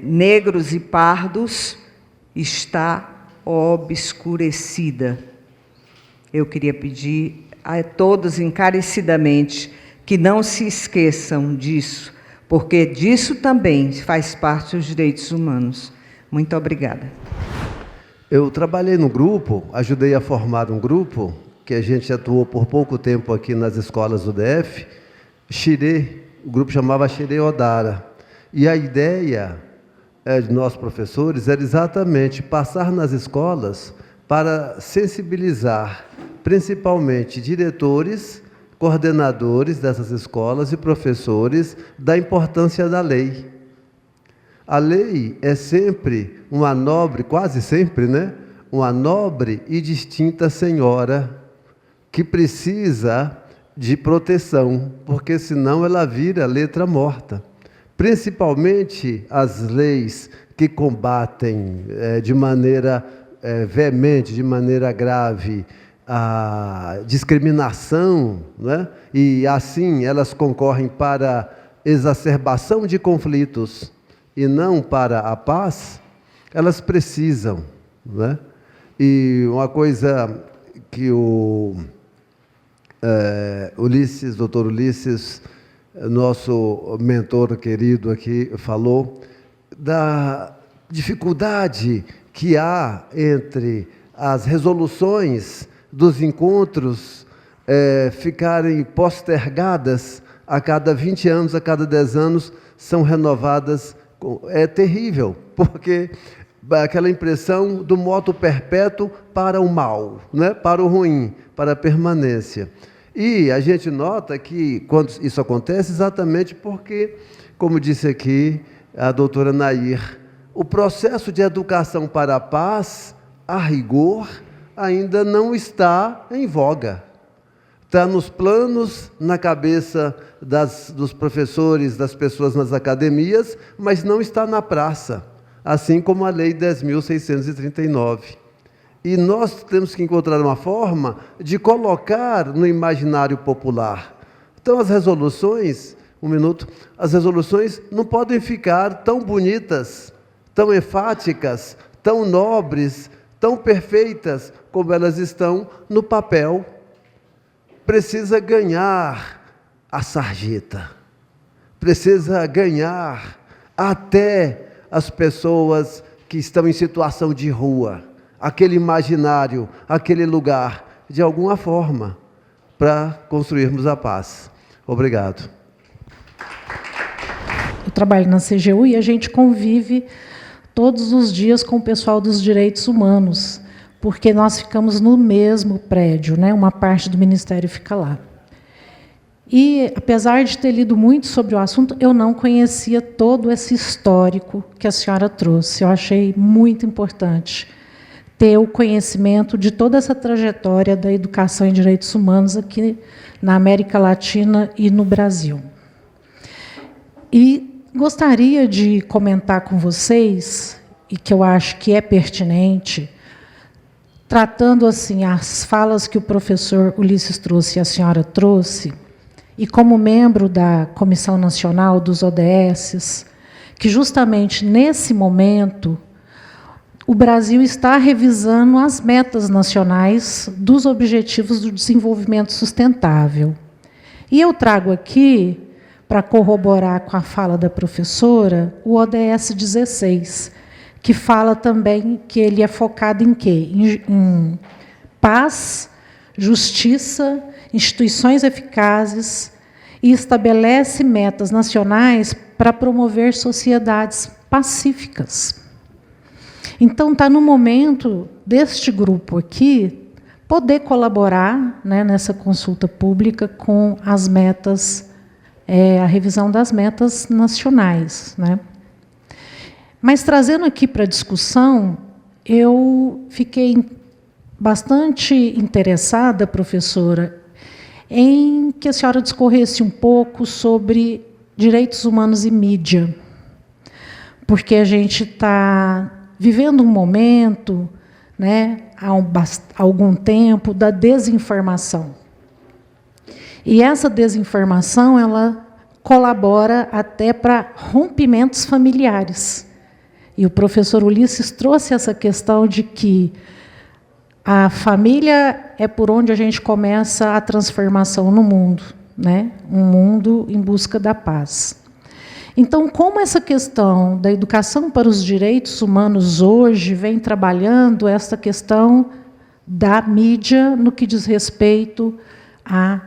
negros e pardos está obscurecida. Eu queria pedir a todos encarecidamente que não se esqueçam disso, porque disso também faz parte dos direitos humanos. Muito obrigada. Eu trabalhei no grupo, ajudei a formar um grupo, que a gente atuou por pouco tempo aqui nas escolas do DF, Xirê, o grupo chamava Xirê Odara. E a ideia de nós professores era exatamente passar nas escolas para sensibilizar, principalmente diretores, coordenadores dessas escolas e professores da importância da lei. A lei é sempre uma nobre, quase sempre, né? Uma nobre e distinta senhora que precisa de proteção, porque senão ela vira letra morta. Principalmente as leis que combatem de maneira veemente, de maneira grave, a discriminação, né? E assim elas concorrem para exacerbação de conflitos e não para a paz, elas precisam, né? E uma coisa que o doutor Ulisses, nosso mentor querido aqui, falou, da dificuldade que há entre as resoluções dos encontros ficarem postergadas a cada 20 anos, a cada 10 anos, são renovadas. É terrível, porque aquela impressão do moto perpétuo para o mal, né? Para o ruim, para a permanência. E a gente nota que, quando isso acontece, exatamente porque, como disse aqui a doutora Nair, o processo de educação para a paz, a rigor, ainda não está em voga. Está nos planos, na cabeça dos professores, das pessoas nas academias, mas não está na praça, assim como a Lei 10.639. E nós temos que encontrar uma forma de colocar no imaginário popular. Então, as resoluções, as resoluções não podem ficar tão bonitas, tão enfáticas, tão nobres, tão perfeitas, como elas estão no papel. Precisa ganhar a sarjeta, precisa ganhar até as pessoas que estão em situação de rua, aquele imaginário, aquele lugar, de alguma forma, para construirmos a paz. Obrigado. Eu trabalho na CGU e a gente convive todos os dias com o pessoal dos direitos humanos, porque nós ficamos no mesmo prédio, né? Uma parte do Ministério fica lá. E, apesar de ter lido muito sobre o assunto, eu não conhecia todo esse histórico que a senhora trouxe. Eu achei muito importante ter o conhecimento de toda essa trajetória da educação em direitos humanos aqui na América Latina e no Brasil. E gostaria de comentar com vocês, e que eu acho que é pertinente, tratando assim as falas que o professor Ulisses trouxe e a senhora trouxe, e como membro da Comissão Nacional dos ODS, que justamente nesse momento o Brasil está revisando as metas nacionais dos Objetivos do Desenvolvimento Sustentável. E eu trago aqui, para corroborar com a fala da professora, o ODS 16, que fala também que ele é focado em quê? Em paz, justiça, instituições eficazes, e estabelece metas nacionais para promover sociedades pacíficas. Então, está no momento deste grupo aqui poder colaborar, né, nessa consulta pública com as metas, a revisão das metas nacionais, né? Mas, trazendo aqui para a discussão, eu fiquei bastante interessada, professora, em que a senhora discorresse um pouco sobre direitos humanos e mídia, porque a gente está vivendo um momento, né, há algum tempo, da desinformação. E essa desinformação, ela colabora até para rompimentos familiares. E o professor Ulisses trouxe essa questão de que a família é por onde a gente começa a transformação no mundo, né? Um mundo em busca da paz. Então, como essa questão da educação para os direitos humanos hoje vem trabalhando essa questão da mídia no que diz respeito a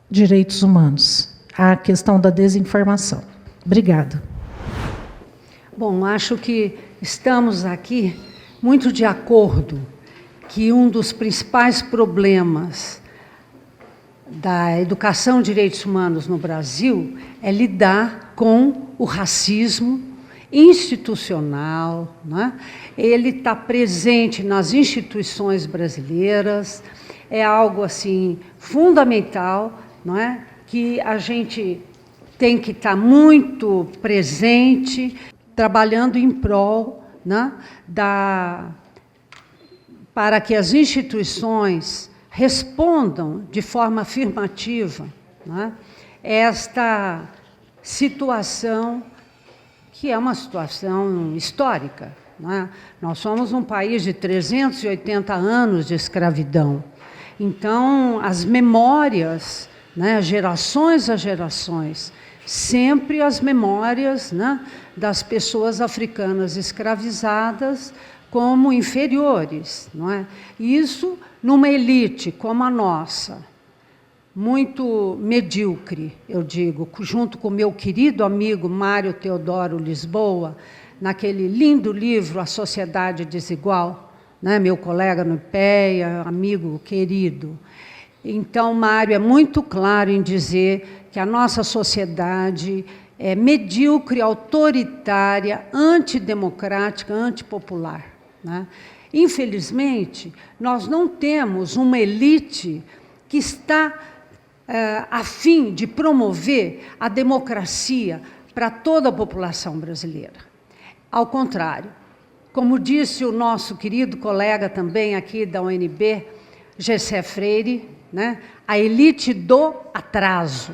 direitos humanos, a questão da desinformação? Obrigada. Bom, acho que estamos aqui muito de acordo que um dos principais problemas da educação de direitos humanos no Brasil é lidar com o racismo institucional, né? Ele está presente nas instituições brasileiras, é algo assim fundamental, não é? Que a gente tem que estar muito presente, trabalhando em prol, né, para que as instituições respondam de forma afirmativa, né, esta situação, que é uma situação histórica, né? Nós somos um país de 380 anos de escravidão. Então, as memórias, né, gerações a gerações, sempre as memórias, né, das pessoas africanas escravizadas como inferiores, não é? Isso numa elite como a nossa, muito medíocre, eu digo, junto com meu querido amigo Mário Teodoro Lisboa, naquele lindo livro A Sociedade Desigual, né, meu colega no IPEA, amigo querido. Então, Mário é muito claro em dizer que a nossa sociedade medíocre, autoritária, antidemocrática, antipopular, né? Infelizmente, nós não temos uma elite que está a fim de promover a democracia para toda a população brasileira. Ao contrário, como disse o nosso querido colega também aqui da UNB, Gessé Freire, né, a elite do atraso.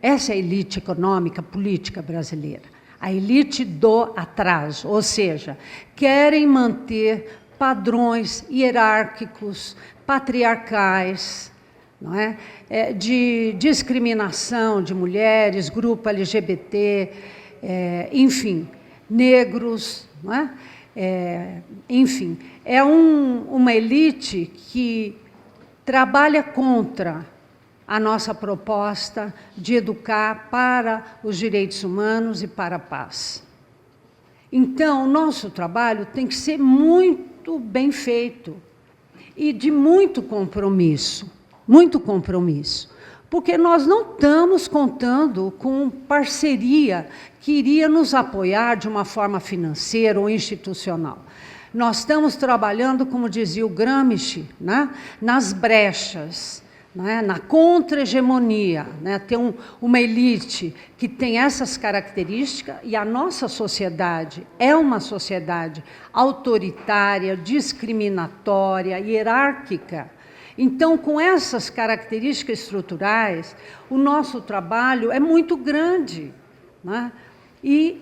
Essa é a elite econômica, política brasileira. A elite do atraso, ou seja, querem manter padrões hierárquicos, patriarcais, não é? De discriminação de mulheres, grupo LGBT, enfim, negros, não é? Enfim, é uma elite que trabalha contra a nossa proposta de educar para os direitos humanos e para a paz. Então, o nosso trabalho tem que ser muito bem feito e de muito compromisso, porque nós não estamos contando com parceria que iria nos apoiar de uma forma financeira ou institucional. Nós estamos trabalhando, como dizia o Gramsci, né, nas brechas, né, na contra-hegemonia, né, ter uma elite que tem essas características, e a nossa sociedade é uma sociedade autoritária, discriminatória, hierárquica. Então, com essas características estruturais, o nosso trabalho é muito grande, né? E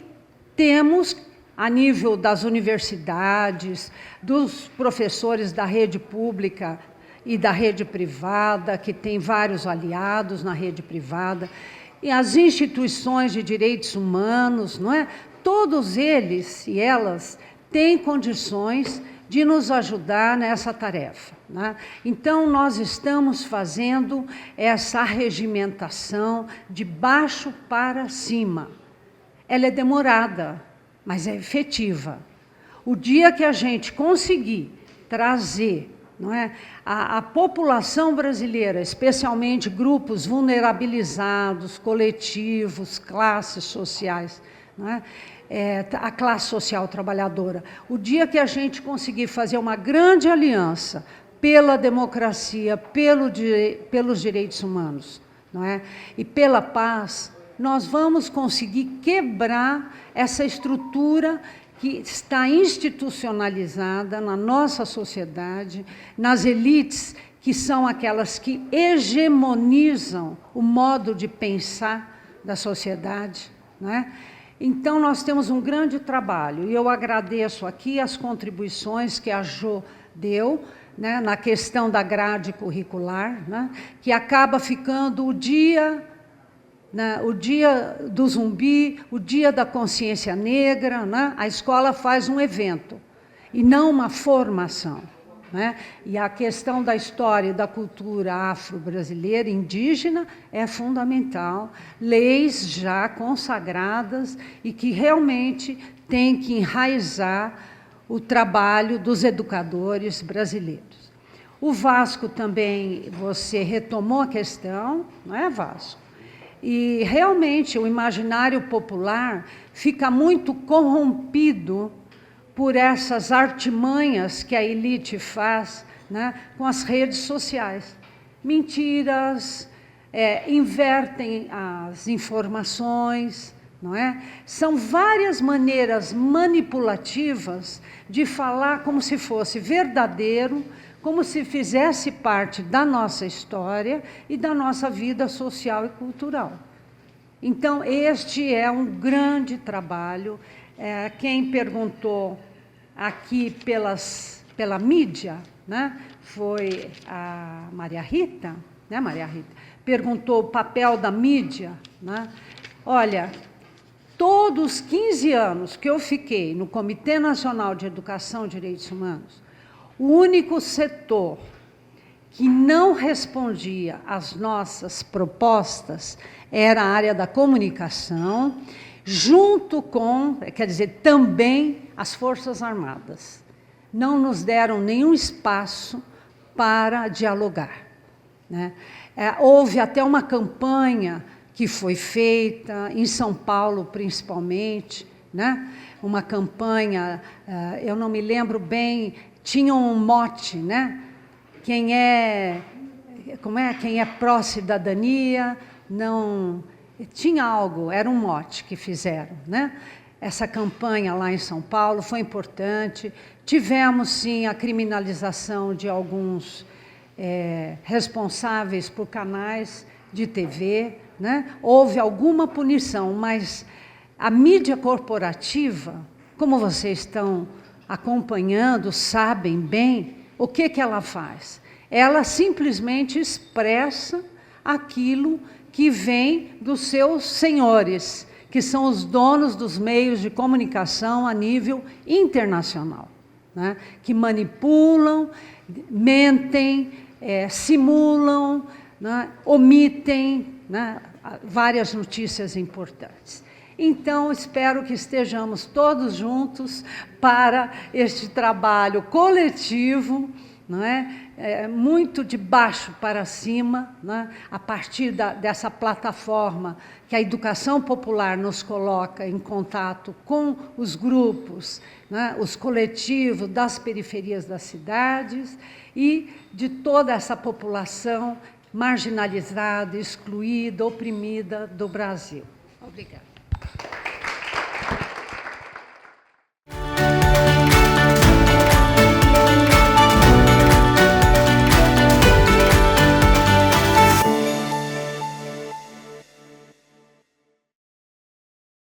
temos, a nível das universidades, dos professores da rede pública e da rede privada, que tem vários aliados na rede privada, e as instituições de direitos humanos, não é? Todos eles e elas têm condições de nos ajudar nessa tarefa, né? Então, nós estamos fazendo essa regimentação de baixo para cima. Ela é demorada, mas é efetiva. O dia que a gente conseguir trazer, não é, a população brasileira, especialmente grupos vulnerabilizados, coletivos, classes sociais, não é, a classe social trabalhadora, o dia que a gente conseguir fazer uma grande aliança pela democracia, pelos direitos humanos, não é, e pela paz, nós vamos conseguir quebrar essa estrutura que está institucionalizada na nossa sociedade, nas elites, que são aquelas que hegemonizam o modo de pensar da sociedade, não é? Então, nós temos um grande trabalho, e eu agradeço aqui as contribuições que a Jo deu, né, na questão da grade curricular, né, que acaba ficando o dia do zumbi, o dia da consciência negra, né? A escola faz um evento, e não uma formação, né? E a questão da história e da cultura afro-brasileira, indígena, é fundamental, leis já consagradas e que realmente têm que enraizar o trabalho dos educadores brasileiros. O Vasco também, você retomou a questão, não é, Vasco? E, realmente, o imaginário popular fica muito corrompido por essas artimanhas que a elite faz, né, com as redes sociais. Mentiras, invertem as informações, não é? São várias maneiras manipulativas de falar como se fosse verdadeiro, como se fizesse parte da nossa história e da nossa vida social e cultural. Então, este é um grande trabalho. Quem perguntou aqui pela mídia, né, foi a Maria Rita, né, Maria Rita? Perguntou o papel da mídia, né? Olha, todos os 15 anos que eu fiquei no Comitê Nacional de Educação e Direitos Humanos, o único setor que não respondia às nossas propostas era a área da comunicação, junto com, quer dizer, também as Forças Armadas. Não nos deram nenhum espaço para dialogar, né? Houve até uma campanha que foi feita, em São Paulo principalmente, né? Uma campanha, eu não me lembro bem, tinha um mote, né? Quem é pró-cidadania, não... Tinha algo, era um mote que fizeram, né? Essa campanha lá em São Paulo foi importante. Tivemos, sim, a criminalização de alguns responsáveis por canais de TV, né? Houve alguma punição, mas a mídia corporativa, como vocês estão acompanhando, sabem bem, o que ela faz? Ela simplesmente expressa aquilo que vem dos seus senhores, que são os donos dos meios de comunicação a nível internacional, né? Que manipulam, mentem, simulam, né? Omitem, né? Várias notícias importantes. Então, espero que estejamos todos juntos para este trabalho coletivo, não é? Muito de baixo para cima, né? A partir dessa plataforma que a educação popular nos coloca em contato com os grupos, né? Os coletivos das periferias das cidades e de toda essa população marginalizada, excluída, oprimida do Brasil. Obrigada.